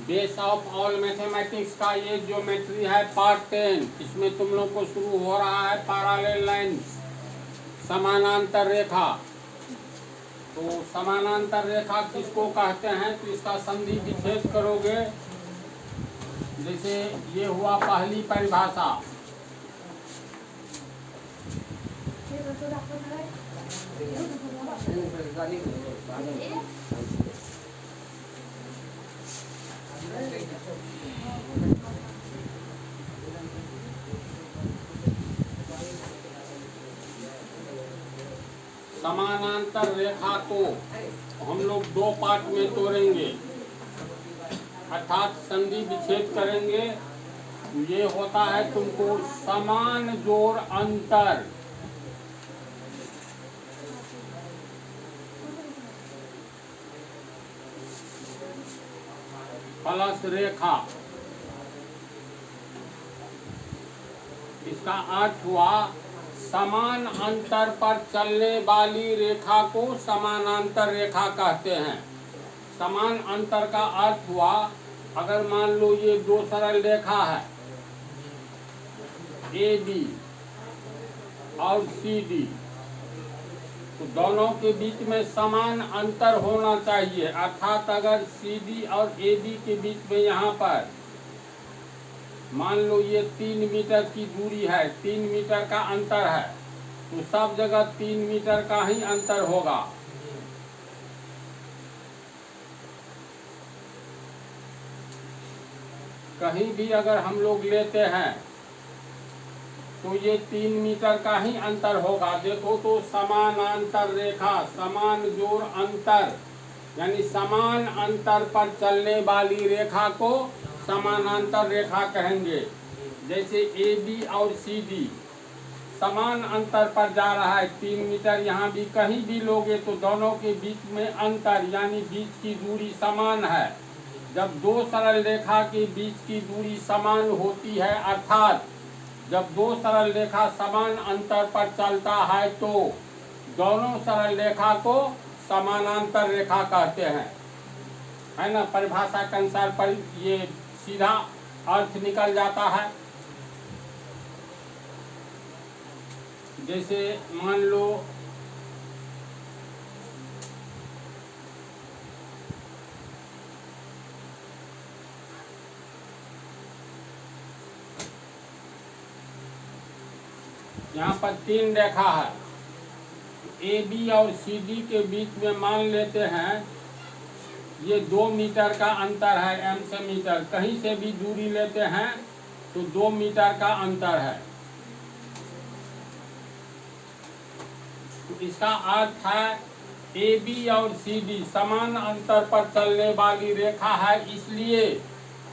Base of all mathematics का ये geometry है पार्ट 10। इसमें तुम लोग को शुरू हो रहा है पैरेलल लाइंस, समानांतर रेखा। तो समानांतर रेखा किसको कहते हैं, तो इसका संधि विच्छेद करोगे। जैसे ये हुआ पहली परिभाषा, समानांतर रेखा को हम लोग दो पार्ट में तोड़ेंगे, अर्थात संधि विच्छेद करेंगे। ये होता है तुमको समान जोड़ अंतर, प्लस रेखा। इसका अर्थ हुआ समान अंतर पर चलने वाली रेखा को समानांतर रेखा कहते हैं। समान अंतर का अर्थ हुआ, अगर मान लो ये दो सरल रेखा है AB और CD, तो दोनों के बीच में समान अंतर होना चाहिए। अर्थात अगर CD और AB के बीच में यहाँ पर मान लो ये 3 मीटर की दूरी है, 3 मीटर का अंतर है, तो सब जगह 3 मीटर का ही अंतर होगा। कहीं भी अगर हम लोग लेते हैं तो ये 3 मीटर का ही अंतर होगा। देखो तो समानांतर रेखा, समान जोड़ अंतर, यानी समान अंतर पर चलने वाली रेखा को समानांतर रेखा कहेंगे। जैसे AB और CD समान अंतर पर जा रहा है, 3 मीटर, यहाँ भी कहीं भी लोगे तो दोनों के बीच में अंतर यानी बीच की दूरी समान है। जब दो सरल रेखा के बीच की दूरी समान होती है, अर्थात जब दो सरल रेखा समान अंतर पर चलता है, तो दोनों सरल रेखा को समानांतर रेखा कहते हैं, है ना। परिभाषा के अनुसार पर ये सीधा अर्थ निकल जाता है। जैसे मान लो यहाँ पर 3 रेखा है, AB और CD के बीच में मान लेते हैं ये 2 मीटर का अंतर है, M से मीटर, कहीं से भी दूरी लेते हैं तो 2 मीटर का अंतर है। तो इसका अर्थ है AB और CD समान अंतर पर चलने वाली रेखा है, इसलिए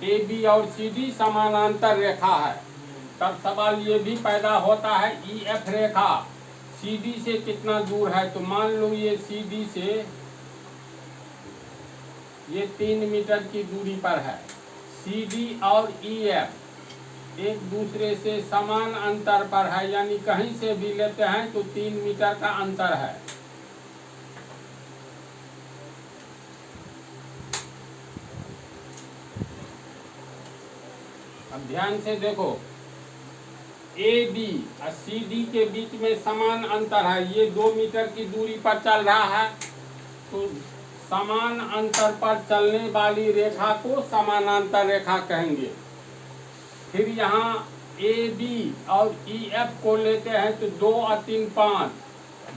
AB और CD समानांतर रेखा है। तब सवाल ये भी पैदा होता है EF रेखा CD से कितना दूर है। तो मान लो ये CD से ये 3 मीटर की दूरी पर है। CD और EF एक दूसरे से समान अंतर पर है, यानी कहीं से भी लेते हैं तो 3 मीटर का अंतर है। अब ध्यान से देखो, AB और CD के बीच में समान अंतर है, ये 2 मीटर की दूरी पर चल रहा है, तो समान अंतर पर चलने वाली रेखा को समानांतर रेखा कहेंगे। फिर यहाँ AB और EF को लेते हैं तो 2 और 3 5,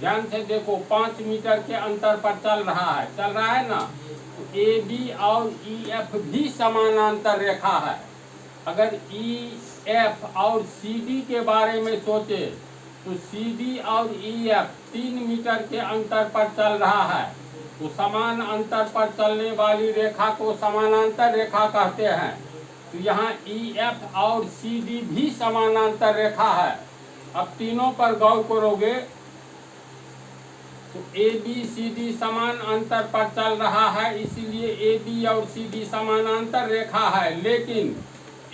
ध्यान से देखो 5 मीटर के अंतर पर चल रहा है ना। तो AB और EF भी समानांतर रेखा है। अगर EF और CD के बारे में सोचे तो CD और EF 3 मीटर के अंतर पर चल रहा है, तो समान अंतर पर चलने वाली रेखा को समानांतर रेखा कहते हैं। तो यहाँ EF और CD भी समानांतर रेखा है। अब तीनों पर गौर करोगे तो ABCD समान अंतर पर चल रहा है, इसीलिए AB और CD समानांतर रेखा है। लेकिन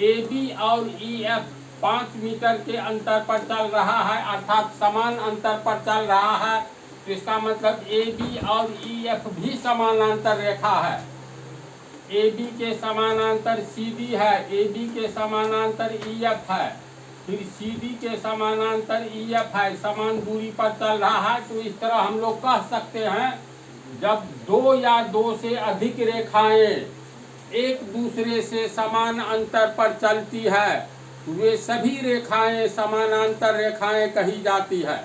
AB और EF 5 मीटर के अंतर पर चल रहा है, अर्थात समान अंतर पर चल रहा है। तो इसका मतलब AB और EF भी समानांतर रेखा है। AB के समानांतर CD है, AB के समानांतर EF है, फिर CD के समानांतर EF है, समान दूरी पर चल रहा है। तो इस तरह हम लोग कह सकते हैं जब दो या दो से अधिक रेखाएं एक दूसरे से समान अंतर पर चलती है वे सभी रेखाएं समानांतर रेखाएं कही जाती है।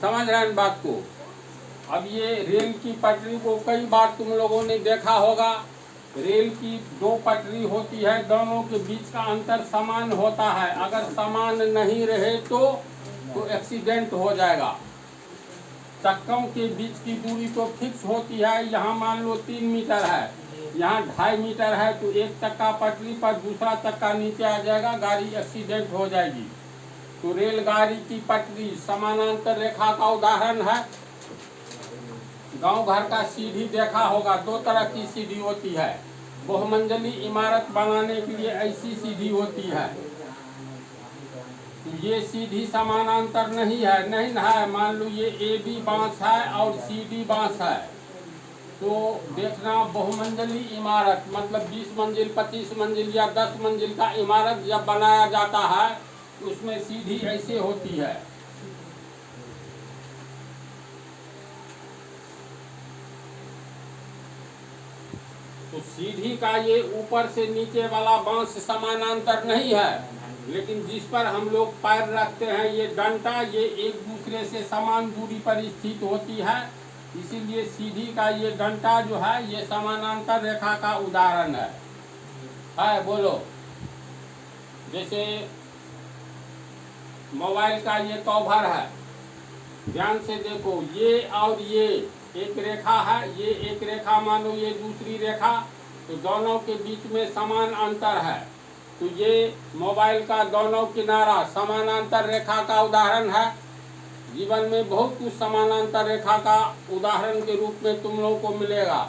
समझ रहे हैं बात को। अब ये रेल की पटरी को कई बार तुम लोगों ने देखा होगा। रेल की दो पटरी होती है, दोनों के बीच का अंतर समान होता है। अगर समान नहीं रहे तो एक्सीडेंट हो जाएगा। चक्कों के बीच की दूरी तो फिक्स होती है। यहाँ मान लो 3 मीटर है, यहाँ 2.5 मीटर है, तो एक चक्का पटरी पर दूसरा चक्का नीचे आ जाएगा, गाड़ी एक्सीडेंट हो जाएगी। तो रेलगाड़ी की पटरी समानांतर रेखा का उदाहरण है। गांव घर का सीढ़ी देखा होगा, दो तरह की सीढ़ी होती है। बहुमंजिली इमारत बनाने के लिए ऐसी सीढ़ी होती है। तो ये सीढ़ी समानांतर नहीं है। मान लो ये AB बांस है और CD बांस है। तो देखना बहुमंजिली इमारत मतलब 20 मंजिल 25 मंजिल या 10 मंजिल का इमारत जब बनाया जाता है तो उसमें सीढ़ी ऐसे होती है। तो सीढ़ी का ये ऊपर से नीचे वाला बांस समानांतर नहीं है, लेकिन जिस पर हम लोग पैर रखते हैं ये डंटा, ये एक दूसरे से समान दूरी पर स्थित होती है। इसीलिए सीढ़ी का ये डंटा जो है ये समानांतर रेखा का उदाहरण है। बोलो, जैसे मोबाइल का ये कवर है, ध्यान से देखो, ये और ये एक रेखा है, ये एक रेखा मानो ये दूसरी रेखा, तो दोनों के बीच में समान अंतर है। तो ये मोबाइल का दोनों किनारा समानांतर रेखा का उदाहरण है। जीवन में बहुत कुछ समानांतर रेखा का उदाहरण के रूप में तुम लोगों को मिलेगा।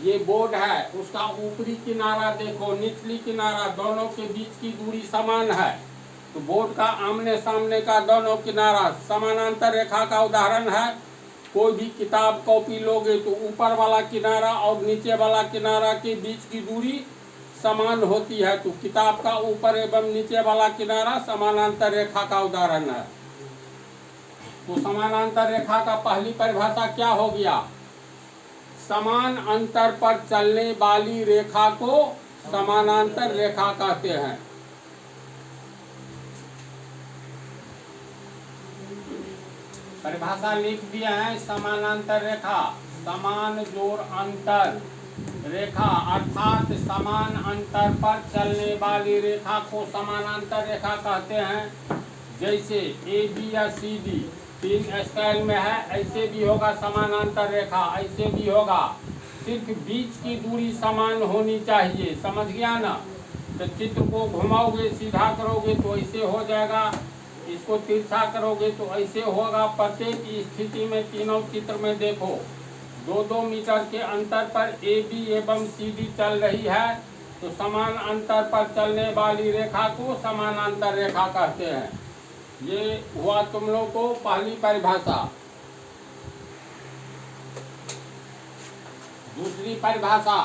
ये बोर्ड है, उसका ऊपरी किनारा देखो, निचली किनारा, दोनों के बीच की दूरी समान है। तो बोर्ड का आमने सामने का दोनों किनारा समानांतर रेखा का उदाहरण है। कोई भी किताब कॉपी लोगे तो ऊपर वाला किनारा और नीचे वाला किनारा के बीच की दूरी समान होती है। तो किताब का ऊपर एवं नीचे वाला किनारा समानांतर रेखा का उदाहरण है। तो समानांतर रेखा का पहली परिभाषा क्या हो गया? समान अंतर पर चलने वाली रेखा को समानांतर रेखा कहते हैं। परिभाषा लिख दिए हैं। समानांतर रेखा समान जोड़ अंतर रेखा अर्थात समान अंतर पर चलने वाली रेखा को समानांतर रेखा कहते हैं। जैसे AB या CD 3 स्टाइल में है, ऐसे भी होगा समानांतर रेखा, ऐसे भी होगा। सिर्फ बीच की दूरी समान होनी चाहिए, समझ गया ना। तो चित्र को घुमाओगे, सीधा करोगे तो ऐसे हो जाएगा, इसको तिरछा करोगे तो ऐसे होगा। प्रत्येक स्थिति में तीनों चित्र में देखो 2-2 मीटर के अंतर पर AB एवं CD चल रही है, तो समान अंतर पर चलने वाली रेखा को समानांतर रेखा कहते हैं। ये हुआ तुम लोग को पहली परिभाषा। दूसरी परिभाषा,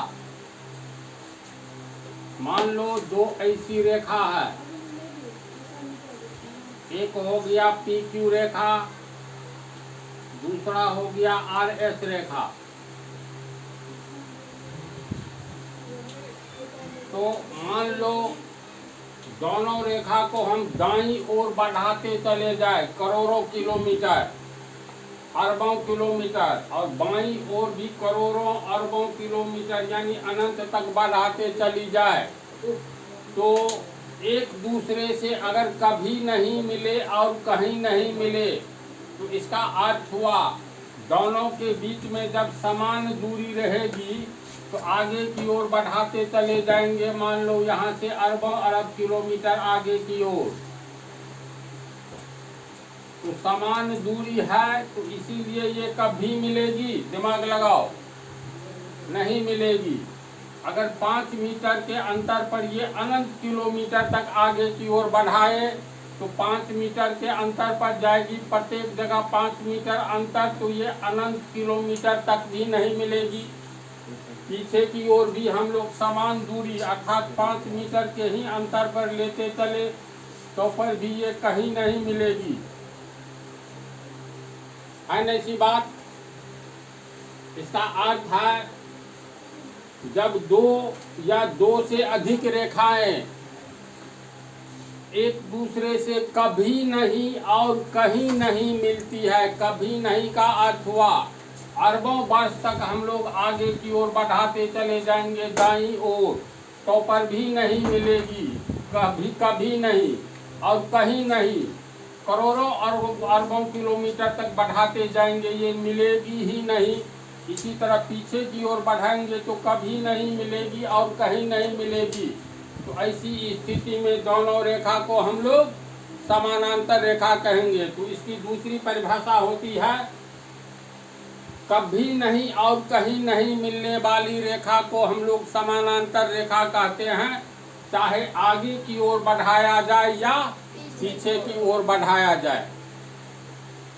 मान लो दो ऐसी रेखा है, एक हो गया PQ रेखा, दूसरा हो गया RS रेखा। तो मान लो दोनों रेखा को हम दाईं ओर बढ़ाते चले जाए करोड़ों किलोमीटर, अरबों किलोमीटर, और बाईं ओर भी करोड़ों अरबों किलोमीटर यानी अनंत तक बढ़ाते चली जाए, तो एक दूसरे से अगर कभी नहीं मिले और कहीं नहीं मिले तो इसका अर्थ हुआ दोनों के बीच में जब समान दूरी रहेगी तो आगे की ओर बढ़ाते चले जाएंगे। मान लो यहाँ से अरबों अरब किलोमीटर आगे की ओर, तो समान दूरी है, तो इसीलिए ये कभी मिलेगी, दिमाग लगाओ, नहीं मिलेगी। अगर 5 मीटर के अंतर पर ये अनंत किलोमीटर तक आगे की ओर बढ़ाए तो 5 मीटर के अंतर पर जाएगी, प्रत्येक जगह 5 मीटर अंतर, तो ये अनंत किलोमीटर तक भी नहीं मिलेगी। पीछे की ओर भी हम लोग समान दूरी अर्थात 5 मीटर के ही अंतर पर लेते चले तो पर भी ये कहीं नहीं मिलेगी। है ना ऐसी बात? इसका अर्थ है जब दो या दो से अधिक रेखाएं एक दूसरे से कभी नहीं और कहीं नहीं मिलती है, कभी नहीं का अर्थ हुआ अरबों वर्ष तक हम लोग आगे की ओर बढ़ाते चले जाएंगे दाईं ओर तो पर भी नहीं मिलेगी, कभी कभी नहीं और कहीं नहीं, करोड़ों अरबों किलोमीटर तक बढ़ाते जाएंगे ये मिलेगी ही नहीं। इसी तरह पीछे की ओर बढ़ाएंगे तो कभी नहीं मिलेगी और कहीं नहीं मिलेगी। तो ऐसी स्थिति में दोनों रेखा को हम लोग समानांतर रेखा कहेंगे। तो इसकी दूसरी परिभाषा होती है कभी नहीं और कहीं नहीं मिलने वाली रेखा को हम लोग समानांतर रेखा कहते हैं, चाहे आगे की ओर बढ़ाया जाए या पीछे की ओर बढ़ाया जाए।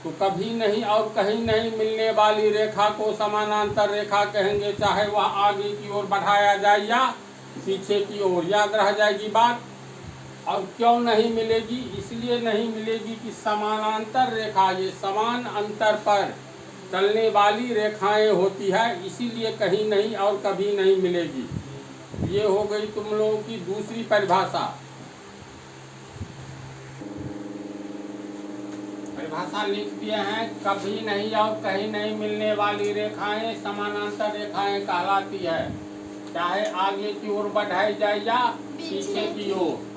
तो कभी नहीं और कहीं नहीं मिलने वाली रेखा को समानांतर रेखा कहेंगे, चाहे वह आगे की ओर बढ़ाया जाए या पीछे की ओर। याद रह जाएगी बात। और क्यों नहीं मिलेगी? इसलिए नहीं मिलेगी कि समानांतर रेखा ये समान अंतर पर चलने वाली रेखाएं होती है, इसीलिए कहीं नहीं और कभी नहीं मिलेगी। ये हो गई तुम लोगों की दूसरी परिभाषा। परिभाषा लिख दिए हैं, कभी नहीं और कहीं नहीं मिलने वाली रेखाएं समानांतर रेखाएं कहलाती है, चाहे आगे की ओर बढ़ाई जाए या पीछे की ओर।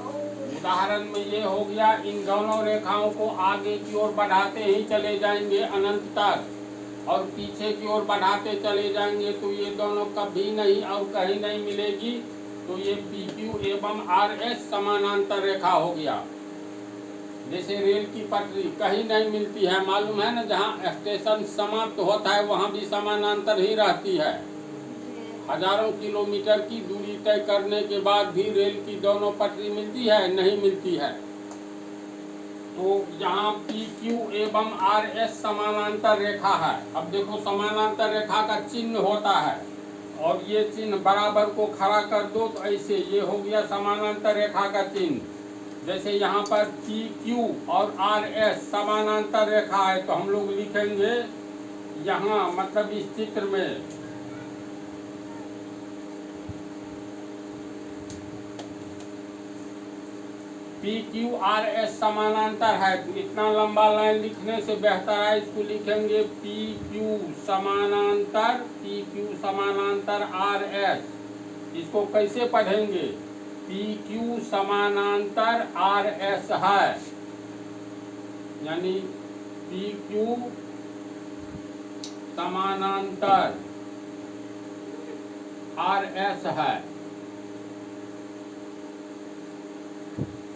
उदाहरण में ये हो गया, इन दोनों रेखाओं को आगे की ओर बढ़ाते ही चले जाएंगे अनंत तक और पीछे की ओर बढ़ाते चले जाएंगे तो ये दोनों कभी नहीं और कहीं नहीं मिलेगी। तो ये PQ एवं RS समानांतर रेखा हो गया। जैसे रेल की पटरी कहीं नहीं मिलती है, मालूम है ना, जहाँ स्टेशन समाप्त होता है वहाँ भी समानांतर ही रहती है। हजारों किलोमीटर की दूरी तय करने के बाद भी रेल की दोनों पटरी मिलती है? नहीं मिलती है। तो यहाँ PQ एवं RS समानांतर रेखा है। अब देखो समानांतर रेखा का चिन्ह होता है और ये चिन्ह बराबर को खड़ा कर दो तो ऐसे ये हो गया समानांतर रेखा का चिन्ह। जैसे यहाँ पर PQ और RS समानांतर रेखा है तो हम लोग लिखेंगे यहाँ, मतलब इस चित्र में PQRS समानांतर है। तो इतना लंबा लाइन लिखने से बेहतर है इसको लिखेंगे PQ समानांतर RS। इसको कैसे पढ़ेंगे? PQ समानांतर RS है, यानी PQ समानांतर RS है।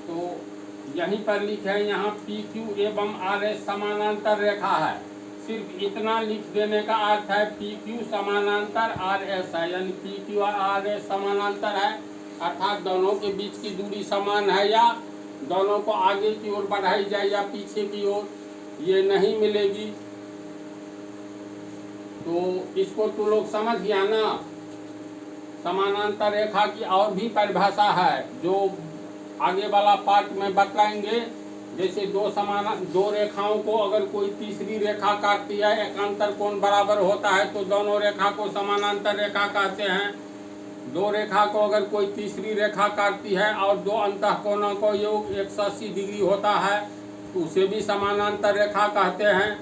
तो यहीं पर लिखे हैं यहाँ PQ एवं RS समानांतर रेखा है। सिर्फ इतना लिख देने का अर्थ है PQ समानांतर RS है, यानी PQ और RS समानांतर है अर्थात दोनों के बीच की दूरी समान है, या दोनों को आगे की ओर बढ़ाई जाए या पीछे की ओर ये नहीं मिलेगी। तो इसको तो लोग समझ गया ना। समानांतर रेखा की और भी परिभाषा है जो आगे वाला पार्ट में बताएंगे। जैसे दो रेखाओं को अगर कोई तीसरी रेखा काटती है, एकांतर कोण बराबर होता है तो दोनों रेखा को समानांतर रेखा कहते हैं। दो रेखा को अगर कोई तीसरी रेखा काटती है और दो अंतःकोणों को योग 180 डिग्री होता है तो उसे भी समानांतर रेखा कहते हैं।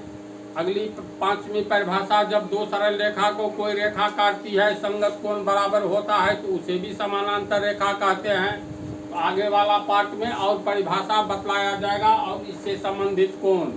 अगली पांचवी परिभाषा, जब दो सरल रेखा को कोई रेखा काटती है, संगत कोण बराबर होता है तो उसे भी समानांतर रेखा कहते हैं। तो आगे वाला पार्ट में और परिभाषा बतलाया जाएगा और इससे संबंधित कोण।